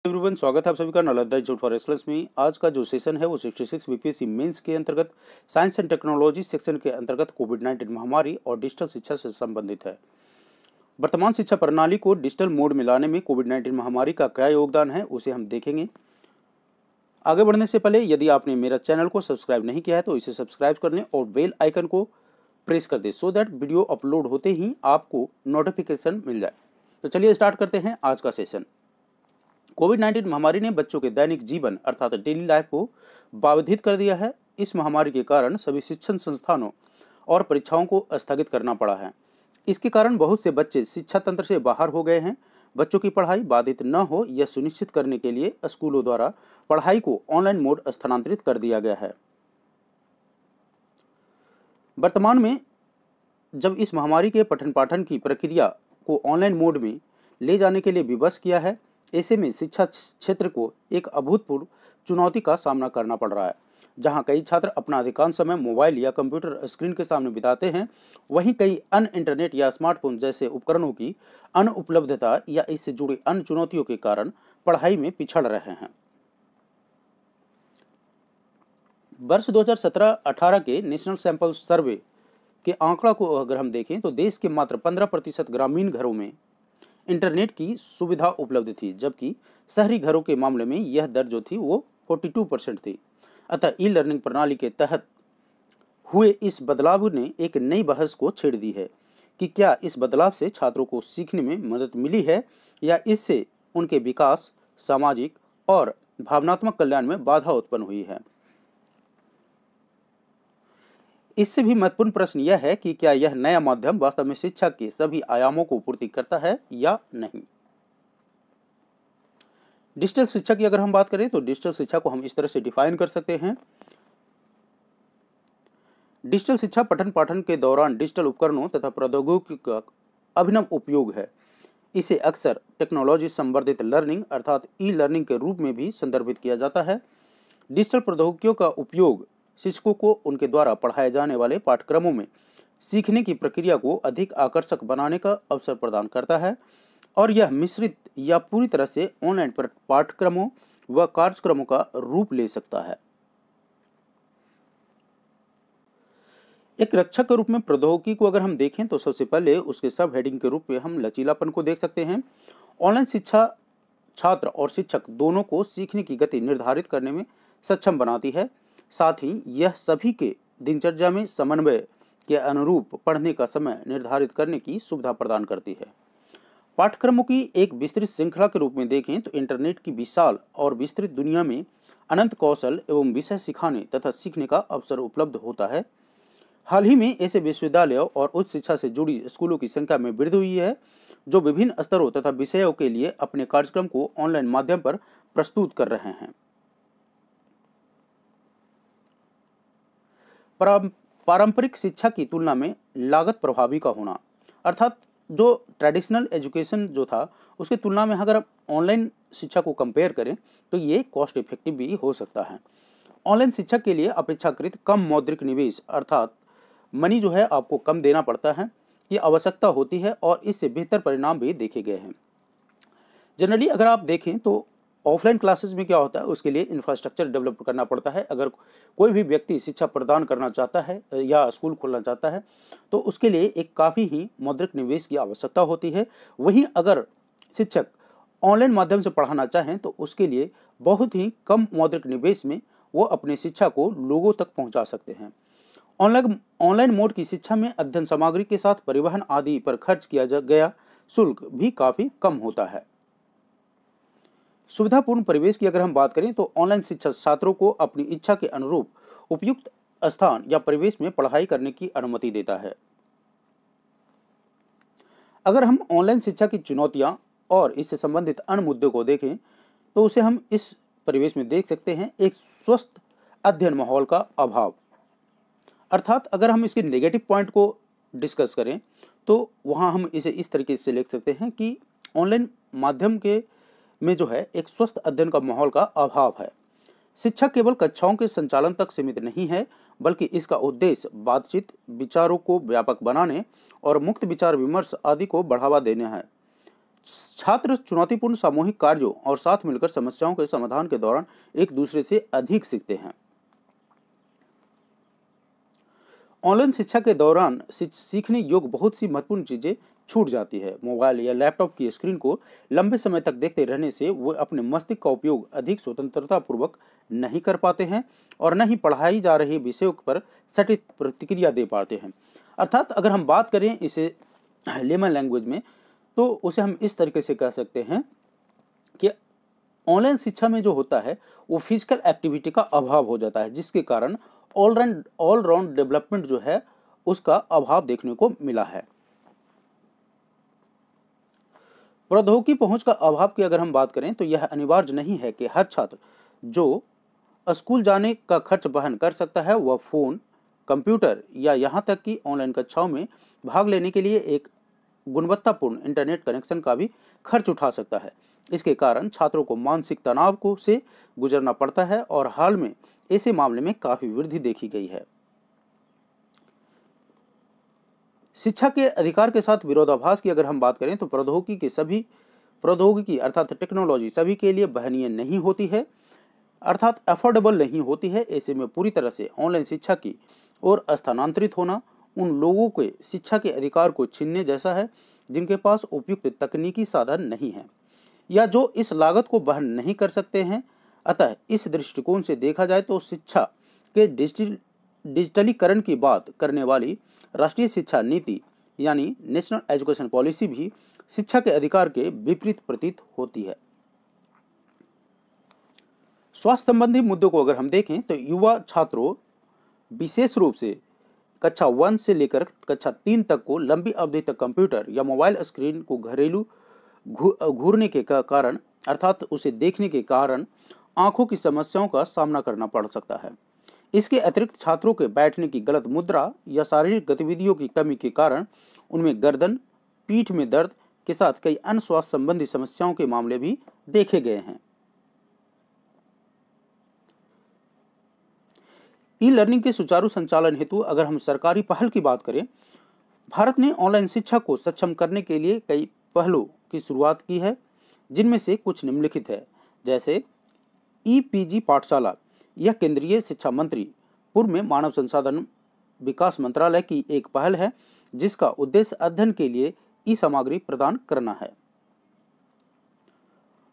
Everyone, स्वागत है आप सभी का नालंदा इंस्टीट्यूट फॉर एक्सीलेंस में। आज का जो सेशन है वो 66 बीपीएससी मेंस के अंतर्गत साइंस एंड टेक्नोलॉजी सेक्शन के अंतर्गत कोविड-19 महामारी और डिजिटल शिक्षा से संबंधित है। वर्तमान शिक्षा प्रणाली को डिजिटल मोड में लाने में कोविड-19 महामारी का क्या योगदान है उसे हम देखेंगे। आगे बढ़ने से पहले यदि आपने मेरा चैनल को सब्सक्राइब नहीं किया है तो इसे सब्सक्राइब कर लें और बेल आइकन को प्रेस कर दें सो दैट वीडियो अपलोड होते ही आपको नोटिफिकेशन मिल जाए। तो चलिए स्टार्ट करते हैं आज का सेशन। कोविड-19 महामारी ने बच्चों के दैनिक जीवन अर्थात डेली लाइफ को बाधित कर दिया है। इस महामारी के कारण सभी शिक्षण संस्थानों और परीक्षाओं को स्थगित करना पड़ा है। इसके कारण बहुत से बच्चे शिक्षा तंत्र से बाहर हो गए हैं। बच्चों की पढ़ाई बाधित न हो यह सुनिश्चित करने के लिए स्कूलों द्वारा पढ़ाई को ऑनलाइन मोड स्थानांतरित कर दिया गया है। वर्तमान में जब इस महामारी के पठन पाठन की प्रक्रिया को ऑनलाइन मोड में ले जाने के लिए विवश किया है, ऐसे में शिक्षा क्षेत्र को एक अभूतपूर्व चुनौती का सामना करना पड़ रहा है। जहां कई छात्र अपना अधिकांश समय मोबाइल या कंप्यूटर स्क्रीन के सामने बिताते हैं, वहीं कई अन्य इंटरनेट या स्मार्टफोन जैसे उपकरणों की अनुपलब्धता या इससे जुड़ी अन्य चुनौतियों के कारण पढ़ाई में पिछड़ रहे हैं। वर्ष 2017-18 के नेशनल सैंपल सर्वे के आंकड़ा को अगर हम देखें तो देश के मात्र 15% ग्रामीण घरों में इंटरनेट की सुविधा उपलब्ध थी, जबकि शहरी घरों के मामले में यह दर जो थी वो 42% थी। अतः ई लर्निंग प्रणाली के तहत हुए इस बदलाव ने एक नई बहस को छेड़ दी है कि क्या इस बदलाव से छात्रों को सीखने में मदद मिली है या इससे उनके विकास, सामाजिक और भावनात्मक कल्याण में बाधा उत्पन्न हुई है। इससे भी महत्वपूर्ण प्रश्न यह है कि क्या यह नया माध्यम वास्तव में शिक्षा के सभी आयामों को पूर्ति करता है या नहीं। डिजिटल शिक्षा की अगर हम बात करें तो डिजिटल शिक्षा को हम इस तरह से डिफाइन कर सकते हैं। डिजिटल शिक्षा पठन पाठन के दौरान डिजिटल उपकरणों तथा प्रौद्योगिकी का अभिनव उपयोग है। इसे अक्सर टेक्नोलॉजी संवर्धित लर्निंग अर्थात ई लर्निंग के रूप में भी संदर्भित किया जाता है। डिजिटल प्रौद्योगिकियों का उपयोग शिक्षकों को उनके द्वारा पढ़ाए जाने वाले पाठ्यक्रमों में सीखने की प्रक्रिया को अधिक आकर्षक बनाने का अवसर प्रदान करता है और यह मिश्रित या पूरी तरह से ऑनलाइन पाठ्यक्रमों व कार्यक्रमों का रूप ले सकता है। एक रक्षक के रूप में प्रौद्योगिकी को अगर हम देखें तो सबसे पहले उसके सब हेडिंग के रूप में हम लचीलापन को देख सकते हैं। ऑनलाइन शिक्षा छात्र और शिक्षक दोनों को सीखने की गति निर्धारित करने में सक्षम बनाती है। साथ ही यह सभी के दिनचर्या में समन्वय के अनुरूप पढ़ने का समय निर्धारित करने की सुविधा प्रदान करती है। पाठ्यक्रमों की एक विस्तृत श्रृंखला के रूप में देखें तो इंटरनेट की विशाल और विस्तृत दुनिया में अनंत कौशल एवं विषय सिखाने तथा सीखने का अवसर उपलब्ध होता है। हाल ही में ऐसे विश्वविद्यालयों और उच्च शिक्षा से जुड़ी स्कूलों की संख्या में वृद्धि हुई है जो विभिन्न स्तरों तथा विषयों के लिए अपने कार्यक्रम को ऑनलाइन माध्यम पर प्रस्तुत कर रहे हैं। पारंपरिक शिक्षा की तुलना में लागत प्रभावी का होना अर्थात जो ट्रेडिशनल एजुकेशन जो था उसकी तुलना में अगर ऑनलाइन शिक्षा को कंपेयर करें तो ये कॉस्ट इफेक्टिव भी हो सकता है। ऑनलाइन शिक्षा के लिए अपेक्षाकृत कम मौद्रिक निवेश अर्थात मनी जो है आपको कम देना पड़ता है, ये आवश्यकता होती है और इससे बेहतर परिणाम भी देखे गए हैं। जनरली अगर आप देखें तो ऑफलाइन क्लासेस में क्या होता है उसके लिए इंफ्रास्ट्रक्चर डेवलप करना पड़ता है। अगर कोई भी व्यक्ति शिक्षा प्रदान करना चाहता है या स्कूल खोलना चाहता है तो उसके लिए एक काफ़ी ही मौद्रिक निवेश की आवश्यकता होती है। वहीं अगर शिक्षक ऑनलाइन माध्यम से पढ़ाना चाहें तो उसके लिए बहुत ही कम मौद्रिक निवेश में वो अपनी शिक्षा को लोगों तक पहुँचा सकते हैं। ऑनलाइन मोड की शिक्षा में अध्ययन सामग्री के साथ परिवहन आदि पर खर्च किया गया शुल्क भी काफ़ी कम होता है। सुविधापूर्ण परिवेश की अगर हम बात करें तो ऑनलाइन शिक्षा छात्रों को अपनी इच्छा के अनुरूप उपयुक्त स्थान या परिवेश में पढ़ाई करने की अनुमति देता है। अगर हम ऑनलाइन शिक्षा की चुनौतियां और इससे संबंधित अन्य मुद्दों को देखें तो उसे हम इस परिवेश में देख सकते हैं। एक स्वस्थ अध्ययन माहौल का अभाव अर्थात अगर हम इसके नेगेटिव पॉइंट को डिस्कस करें तो वहां हम इसे इस तरीके से लिख सकते हैं कि ऑनलाइन माध्यम के में जो है एक स्वस्थ अध्ययन का माहौल का अभाव है। शिक्षा केवल कक्षाओं के संचालन तक सीमित नहीं है बल्कि इसका उद्देश्य बातचीत, विचारों को व्यापक बनाने और मुक्त विचार विमर्श आदि को बढ़ावा देना है। छात्र चुनौतीपूर्ण सामूहिक कार्यों और साथ मिलकर समस्याओं के समाधान के दौरान एक दूसरे से अधिक सीखते हैं। ऑनलाइन शिक्षा के दौरान सीखने योग्य बहुत सी महत्वपूर्ण चीजें छूट जाती है। मोबाइल या लैपटॉप की स्क्रीन को लंबे समय तक देखते रहने से वो अपने मस्तिष्क का उपयोग अधिक स्वतंत्रता पूर्वक नहीं कर पाते हैं और न ही पढ़ाई जा रही विषयों पर सटीक प्रतिक्रिया दे पाते हैं। अर्थात अगर हम बात करें इसे लेमन लैंग्वेज में, तो उसे हम इस तरीके से कह सकते हैं कि ऑनलाइन शिक्षा में जो होता है वो फिजिकल एक्टिविटी का अभाव हो जाता है, जिसके कारण ऑल राउंड डेवलपमेंट जो है उसका अभाव देखने को मिला है। प्रौद्योगिकी पहुंच का अभाव की अगर हम बात करें तो यह अनिवार्य नहीं है कि हर छात्र जो स्कूल जाने का खर्च वहन कर सकता है वह फोन, कंप्यूटर या यहाँ तक कि ऑनलाइन कक्षाओं में भाग लेने के लिए एक गुणवत्तापूर्ण इंटरनेट कनेक्शन का भी खर्च उठा सकता है। इसके कारण छात्रों को मानसिक तनाव से गुजरना पड़ता है और हाल में ऐसे मामले में काफी वृद्धि देखी गई है। शिक्षा के अधिकार के साथ विरोधाभास की अगर हम बात करें तो प्रौद्योगिकी अर्थात टेक्नोलॉजी सभी के लिए वहनीय नहीं होती है, अर्थात अफोर्डेबल नहीं होती है। ऐसे में पूरी तरह से ऑनलाइन शिक्षा की ओर स्थानांतरित होना उन लोगों के शिक्षा के अधिकार को छीनने जैसा है जिनके पास उपयुक्त तकनीकी साधन नहीं है या जो इस लागत को वहन नहीं कर सकते हैं। अतः इस दृष्टिकोण से देखा जाए तो शिक्षा के डिजिटलीकरण की बात करने वाली राष्ट्रीय शिक्षा नीति यानी नेशनल एजुकेशन पॉलिसी भी शिक्षा के अधिकार के विपरीत प्रतीत होती है। स्वास्थ्य संबंधी मुद्दों को अगर हम देखें तो युवा छात्रों विशेष रूप से कक्षा 1 से लेकर कक्षा 3 तक को लंबी अवधि तक कंप्यूटर या मोबाइल स्क्रीन को घरेलू घूरने के कारण अर्थात उसे देखने के कारण आंखों की समस्याओं का सामना करना पड़ सकता है। इसके अतिरिक्त छात्रों के बैठने की गलत मुद्रा या शारीरिक गतिविधियों की कमी के कारण उनमें गर्दन, पीठ में दर्द के साथ कई अन्य स्वास्थ्य संबंधी समस्याओं के मामले भी देखे गए हैं। ई लर्निंग के सुचारू संचालन हेतु अगर हम सरकारी पहल की बात करें, भारत ने ऑनलाइन शिक्षा को सक्षम करने के लिए कई पहलों की शुरुआत की है, जिनमें से कुछ निम्नलिखित है। जैसे ईपीजी पाठशाला, यह केंद्रीय शिक्षा मंत्री पूर्व में मानव संसाधन विकास मंत्रालय की एक पहल है जिसका उद्देश्य अध्ययन के लिए ई सामग्री प्रदान करना है।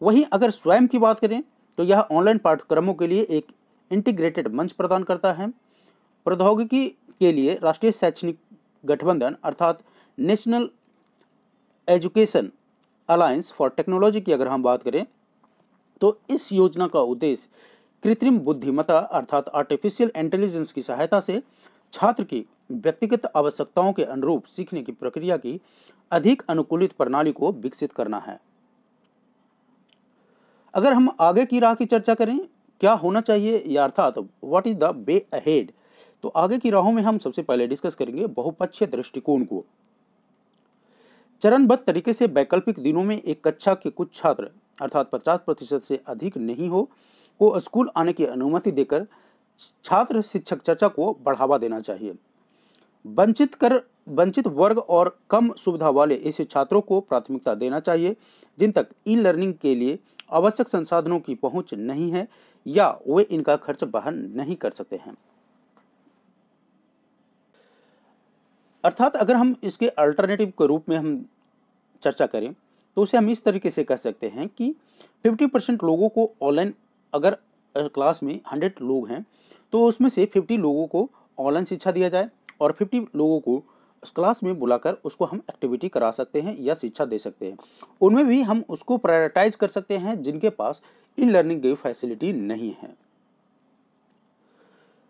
वहीं अगर स्वयं की बात करें तो यह ऑनलाइन पाठ्यक्रमों के लिए एक इंटीग्रेटेड मंच प्रदान करता है। प्रौद्योगिकी के लिए राष्ट्रीय शैक्षणिक गठबंधन अर्थात national education alliance for technology की अगर हम बात करें तो इस योजना का उद्देश्य कृत्रिम बुद्धिमत्ता अर्थात आर्टिफिशियल इंटेलिजेंस की सहायता से छात्र की व्यक्तिगत आवश्यकताओं के अनुरूप सीखने की प्रक्रिया की अधिक अनुकूलित प्रणाली को विकसित करना है। अगर हम आगे की राह की चर्चा करें, क्या होना चाहिए या अर्थात what is the way ahead, तो आगे की राहों में हम सबसे पहले डिस्कस करेंगे बहुपक्षीय दृष्टिकोण को। चरणबद्ध तरीके से वैकल्पिक दिनों में एक कक्षा के कुछ छात्र अर्थात 50% से अधिक नहीं हो को स्कूल आने की अनुमति देकर छात्र शिक्षक चर्चा को बढ़ावा देना चाहिए। वंचित वर्ग और कम सुविधा वाले ऐसे छात्रों को प्राथमिकता देना चाहिए जिन तक ई लर्निंग के लिए आवश्यक संसाधनों की पहुंच नहीं है या वे इनका खर्च वहन नहीं कर सकते हैं। अर्थात अगर हम इसके अल्टरनेटिव के रूप में हम चर्चा करें तो उसे हम इस तरीके से कह सकते हैं कि 50% लोगों को ऑनलाइन, अगर क्लास में 100 लोग हैं तो उसमें से 50 लोगों को ऑनलाइन शिक्षा दिया जाए और 50 लोगों को क्लास में बुलाकर उसको हम एक्टिविटी करा सकते हैं या शिक्षा दे सकते हैं। उनमें भी हम उसको प्रायोरिटाइज कर सकते हैं जिनके पास ई लर्निंग की फैसिलिटी नहीं है।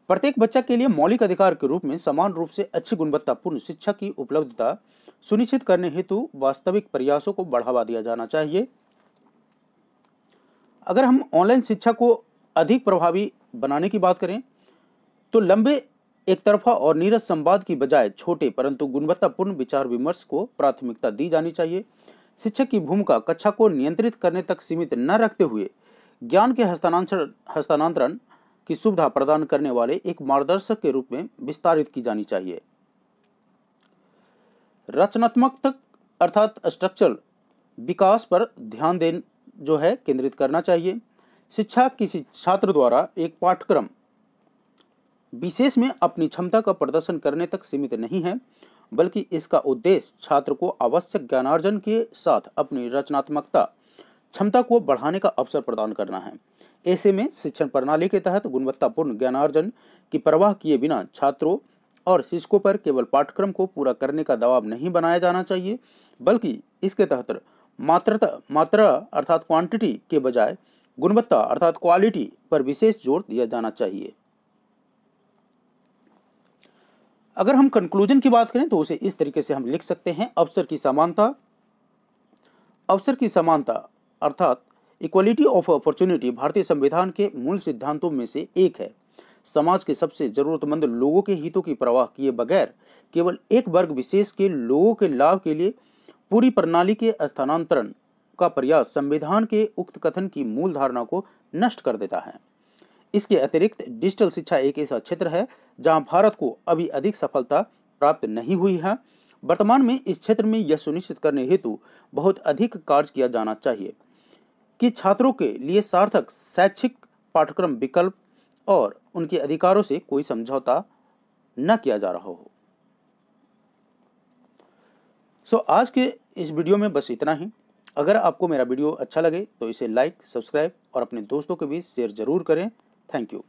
प्रत्येक बच्चा के लिए मौलिक अधिकार के रूप में समान रूप से अच्छी गुणवत्तापूर्ण शिक्षा की उपलब्धता सुनिश्चित करने हेतु वास्तविक प्रयासों को बढ़ावा दिया जाना चाहिए। अगर हम ऑनलाइन शिक्षा को अधिक प्रभावी बनाने की बात करें तो लंबे एक तरफा और नीरस संवाद की बजाय छोटे परंतु गुणवत्तापूर्ण विचार विमर्श को प्राथमिकता दी जानी चाहिए। शिक्षक की भूमिका कक्षा को नियंत्रित करने तक सीमित न रखते हुए ज्ञान के हस्तांतरण की सुविधा प्रदान करने वाले एक मार्गदर्शक के रूप में विस्तारित की जानी चाहिए। रचनात्मक अर्थात स्ट्रक्चरल विकास पर ध्यान देन जो है केंद्रित करना चाहिए। शिक्षा किसी छात्र द्वारा एक पाठ्यक्रम विशेष में अपनी क्षमता का प्रदर्शन करने तक सीमित नहीं है, बल्कि इसका उद्देश्य छात्र को आवश्यक ज्ञानार्जन के साथ अपनी रचनात्मकता क्षमता को बढ़ाने का अवसर प्रदान करना है। ऐसे में शिक्षण प्रणाली के तहत गुणवत्तापूर्ण ज्ञानार्जन की परवाह किए बिना छात्रों और शिक्षकों पर केवल पाठ्यक्रम को पूरा करने का दबाव नहीं बनाया जाना चाहिए, बल्कि इसके तहत मात्रा अर्थात क्वांटिटी के बजाय गुणवत्ता अर्थात क्वालिटी पर विशेष जोर दिया जाना चाहिए। अगर हम कंक्लूजन की बात करें तो उसे इस तरीके से हम लिख सकते हैं, अवसर की समानता अर्थात इक्वलिटी ऑफ अपॉर्चुनिटी भारतीय संविधान के मूल सिद्धांतों में से एक है। समाज के सबसे जरूरतमंद लोगों के हितों की परवाह किए बगैर केवल एक वर्ग विशेष के लोगों के लाभ के लिए पूरी प्रणाली के स्थानांतरण का प्रयास संविधान के उक्त कथन की मूल धारणा को नष्ट कर देता है। इसके अतिरिक्त डिजिटल शिक्षा एक ऐसा क्षेत्र है जहां भारत को अभी अधिक सफलता प्राप्त नहीं हुई है। वर्तमान में इस क्षेत्र में यह सुनिश्चित करने हेतु बहुत अधिक कार्य किया जाना चाहिए कि छात्रों के लिए सार्थक शैक्षिक पाठ्यक्रम विकल्प और उनके अधिकारों से कोई समझौता न किया जा रहा हो। आज के इस वीडियो में बस इतना ही। अगर आपको मेरा वीडियो अच्छा लगे तो इसे लाइक, सब्सक्राइब और अपने दोस्तों के बीच शेयर जरूर करें। Thank you.